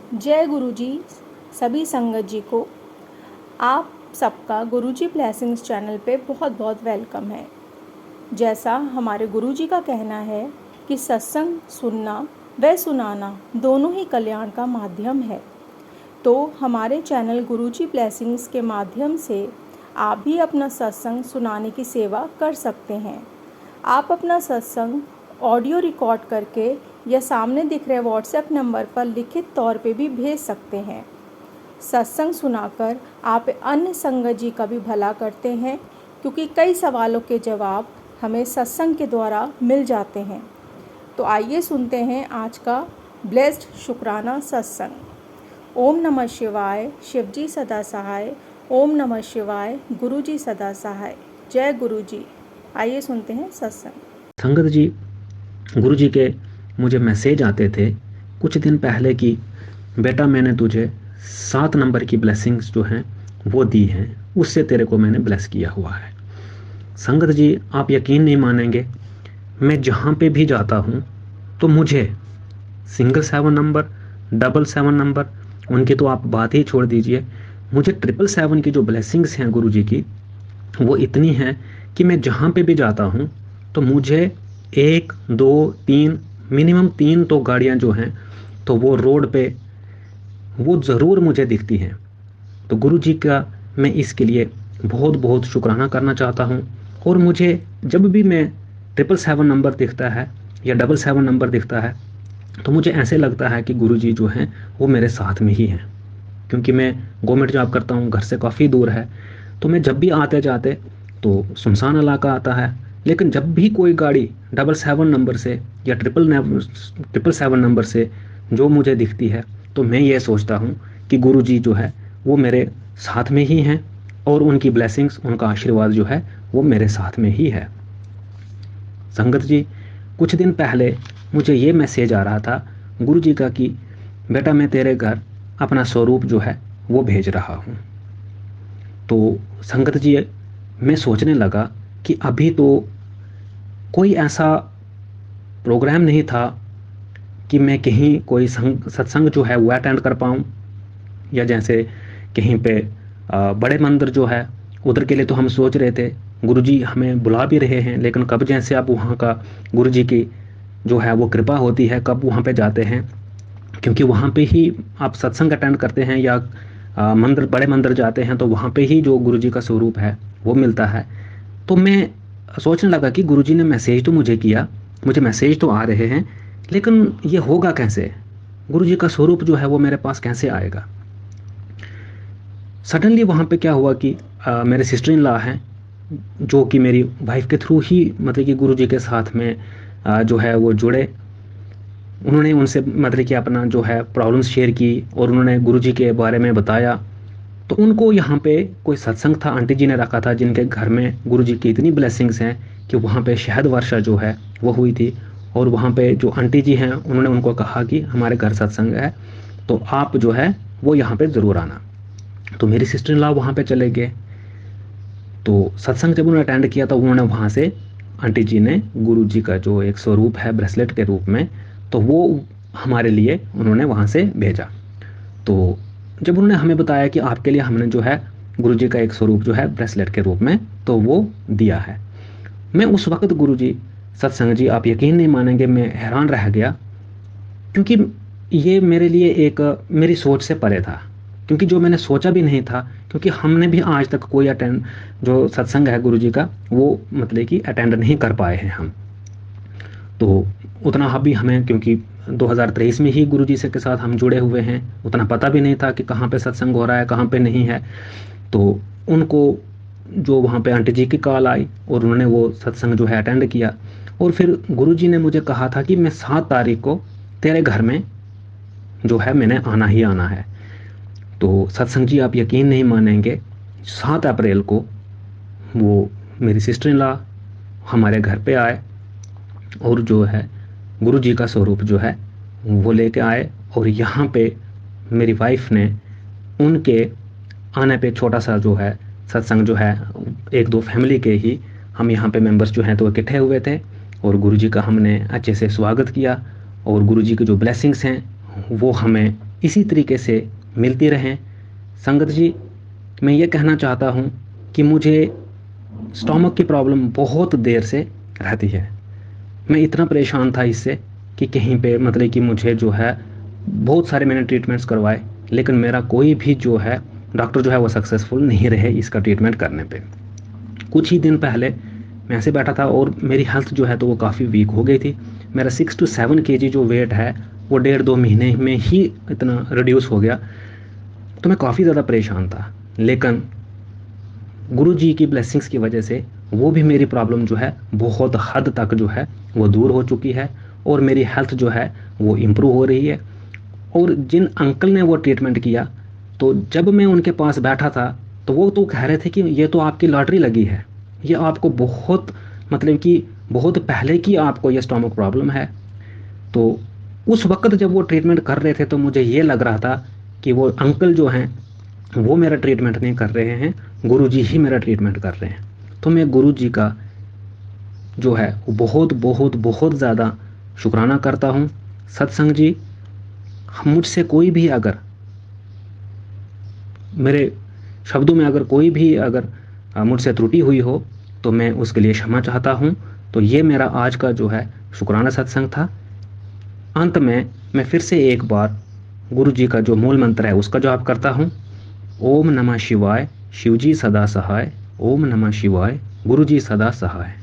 जय गुरु जी। सभी संगत जी को आप सबका गुरु जी ब्लेसिंग्स चैनल पे बहुत बहुत वेलकम है। जैसा हमारे गुरु जी का कहना है कि सत्संग सुनना व सुनाना दोनों ही कल्याण का माध्यम है, तो हमारे चैनल गुरु जी ब्लेसिंग्स के माध्यम से आप भी अपना सत्संग सुनाने की सेवा कर सकते हैं। आप अपना सत्संग ऑडियो रिकॉर्ड करके या सामने दिख रहे व्हाट्सएप नंबर पर लिखित तौर पे भी भेज सकते हैं। सत्संग सुनाकर आप अन्य संगत जी का भी भला करते हैं, क्योंकि कई सवालों के जवाब हमें सत्संग के द्वारा मिल जाते हैं। तो आइए सुनते हैं आज का ब्लेस्ड शुक्राना सत्संग। ओम नमः शिवाय, शिवजी सदा सहाय। ओम नमः शिवाय, गुरु जी सदा सहाय। जय गुरु जी। आइए सुनते हैं सत्संग। संगत जी, गुरु जी के मुझे मैसेज आते थे कुछ दिन पहले कि बेटा मैंने तुझे 7 नंबर की ब्लेसिंग्स जो हैं वो दी हैं, उससे तेरे को मैंने ब्लेस किया हुआ है। संगत जी, आप यकीन नहीं मानेंगे, मैं जहाँ पे भी जाता हूँ तो मुझे सिंगल 7 नंबर, डबल 7 नंबर, उनकी तो आप बात ही छोड़ दीजिए, मुझे 777 की जो ब्लेसिंग्स हैं गुरु जी की, वो इतनी हैं कि मैं जहाँ पे भी जाता हूँ तो मुझे 1, 2, 3, मिनिमम 3 तो गाड़ियाँ जो हैं तो वो रोड पे वो ज़रूर मुझे दिखती हैं। तो गुरु जी का मैं इसके लिए बहुत बहुत शुक्राना करना चाहता हूँ। और मुझे जब भी मैं 777 नंबर दिखता है या 777 नंबर दिखता है तो मुझे ऐसे लगता है कि गुरु जी जो हैं वो मेरे साथ में ही हैं। क्योंकि मैं गवर्नमेंट जॉब करता हूँ, घर से काफ़ी दूर है, तो मैं जब भी आते जाते तो सुनसान इलाका आता है, लेकिन जब भी कोई गाड़ी 777 नंबर से या 777 नंबर से जो मुझे दिखती है तो मैं ये सोचता हूँ कि गुरु जी जो है वो मेरे साथ में ही हैं और उनकी ब्लेसिंग्स, उनका आशीर्वाद जो है वो मेरे साथ में ही है। संगत जी, कुछ दिन पहले मुझे ये मैसेज आ रहा था गुरु जी का कि बेटा मैं तेरे घर अपना स्वरूप जो है वो भेज रहा हूँ। तो संगत जी, मैं सोचने लगा कि अभी तो कोई ऐसा प्रोग्राम नहीं था कि मैं कहीं कोई सत्संग जो है वो अटेंड कर पाऊँ, या जैसे कहीं पे बड़े मंदिर जो है उधर के लिए तो हम सोच रहे थे, गुरुजी हमें बुला भी रहे हैं, लेकिन कब जैसे आप वहाँ का गुरुजी की जो है वो कृपा होती है, कब वहाँ पे जाते हैं, क्योंकि वहाँ पे ही आप सत्संग अटेंड करते हैं या मंदिर, बड़े मंदिर जाते हैं तो वहाँ पे ही जो गुरुजी का स्वरूप है वो मिलता है। तो मैं सोचने लगा कि गुरुजी ने मैसेज तो मुझे किया, मुझे मैसेज तो आ रहे हैं, लेकिन ये होगा कैसे, गुरुजी का स्वरूप जो है वो मेरे पास कैसे आएगा। सडनली वहाँ पे क्या हुआ कि मेरे सिस्टर इन लॉ हैं जो कि मेरी वाइफ के थ्रू ही मतलब कि गुरुजी के साथ में जो है वो जुड़े। उन्होंने उनसे मतलब कि अपना जो है प्रॉब्लम्स शेयर की और उन्होंने गुरुजी के बारे में बताया। तो उनको यहाँ पे कोई सत्संग था, आंटी जी ने रखा था, जिनके घर में गुरुजी की इतनी ब्लेसिंग्स हैं कि वहाँ पे शहद वर्षा जो है वो हुई थी। और वहाँ पे जो आंटी जी हैं उन्होंने उनको कहा कि हमारे घर सत्संग है तो आप जो है वो यहाँ पे ज़रूर आना। तो मेरी सिस्टर इन लॉ वहाँ पे चले गए। तो सत्संग जब उन्होंने अटेंड किया तो उन्होंने वहाँ से आंटी जी ने गुरु जी का जो एक स्वरूप है ब्रेसलेट के रूप में, तो वो हमारे लिए उन्होंने वहाँ से भेजा। तो जब उन्होंने हमें बताया कि आपके लिए हमने जो है गुरु जी का एक स्वरूप जो है ब्रेसलेट के रूप में तो वो दिया है, मैं उस वक्त गुरु जी, सत्संग जी, आप यकीन नहीं मानेंगे, मैं हैरान रह गया, क्योंकि ये मेरे लिए एक मेरी सोच से परे था, क्योंकि जो मैंने सोचा भी नहीं था, क्योंकि हमने भी आज तक कोई अटेंड जो सत्संग है गुरु जी का वो मतलब कि अटेंड नहीं कर पाए हैं हम। तो उतना अभी हमें, क्योंकि 2023 में ही गुरु जी से के साथ हम जुड़े हुए हैं, उतना पता भी नहीं था कि कहाँ पे सत्संग हो रहा है कहाँ पे नहीं है। तो उनको जो वहाँ पे आंटी जी की कॉल आई और उन्होंने वो सत्संग जो है अटेंड किया। और फिर गुरु जी ने मुझे कहा था कि मैं 7 तारीख को तेरे घर में जो है मैंने आना ही आना है। तो सत्संग जी, आप यकीन नहीं मानेंगे, 7 अप्रैल को वो मेरी सिस्टर इन लॉ हमारे घर पे आए और जो है गुरु जी का स्वरूप जो है वो लेके आए। और यहाँ पे मेरी वाइफ ने उनके आने पे छोटा सा जो है सत्संग जो है 1-2 फैमिली के ही हम यहाँ पे मेंबर्स जो हैं तो इकट्ठे हुए थे और गुरु जी का हमने अच्छे से स्वागत किया। और गुरु जी की जो ब्लेसिंग्स हैं वो हमें इसी तरीके से मिलती रहें। संगत जी, मैं ये कहना चाहता हूँ कि मुझे स्टोमक की प्रॉब्लम बहुत देर से रहती है। मैं इतना परेशान था इससे कि कहीं पे मतलब कि मुझे जो है बहुत सारे मैंने ट्रीटमेंट्स करवाए, लेकिन मेरा कोई भी जो है डॉक्टर जो है वो सक्सेसफुल नहीं रहे इसका ट्रीटमेंट करने पे। कुछ ही दिन पहले मैं ऐसे बैठा था और मेरी हेल्थ जो है तो वो काफ़ी वीक हो गई थी। मेरा 6 to 7 kg जो वेट है वो 1.5-2 महीने में ही इतना रिड्यूस हो गया। तो मैं काफ़ी ज़्यादा परेशान था, लेकिन गुरु जी की ब्लेसिंग्स की वजह से वो भी मेरी प्रॉब्लम जो है बहुत हद तक जो है वो दूर हो चुकी है और मेरी हेल्थ जो है वो इम्प्रूव हो रही है। और जिन अंकल ने वो ट्रीटमेंट किया, तो जब मैं उनके पास बैठा था तो वो तो कह रहे थे कि ये तो आपकी लॉटरी लगी है, ये आपको बहुत मतलब कि बहुत पहले की आपको ये स्टोमक प्रॉब्लम है। तो उस वक्त जब वो ट्रीटमेंट कर रहे थे तो मुझे ये लग रहा था कि वो अंकल जो हैं वो मेरा ट्रीटमेंट नहीं कर रहे हैं, गुरुजी ही मेरा ट्रीटमेंट कर रहे हैं। तो मैं गुरुजी का जो है वो बहुत बहुत बहुत ज़्यादा शुक्राना करता हूँ। सत्संग जी, मुझसे कोई भी अगर मेरे शब्दों में अगर कोई भी अगर मुझसे त्रुटि हुई हो तो मैं उसके लिए क्षमा चाहता हूँ। तो ये मेरा आज का जो है शुक्राना सत्संग था। अंत में मैं फिर से एक बार गुरु जी का जो मूल मंत्र है उसका जाप करता हूँ। ओम नमः शिवाय, शिवजी सदा सहाय। ओम नमः शिवाय, गुरु जी सदा सहाय।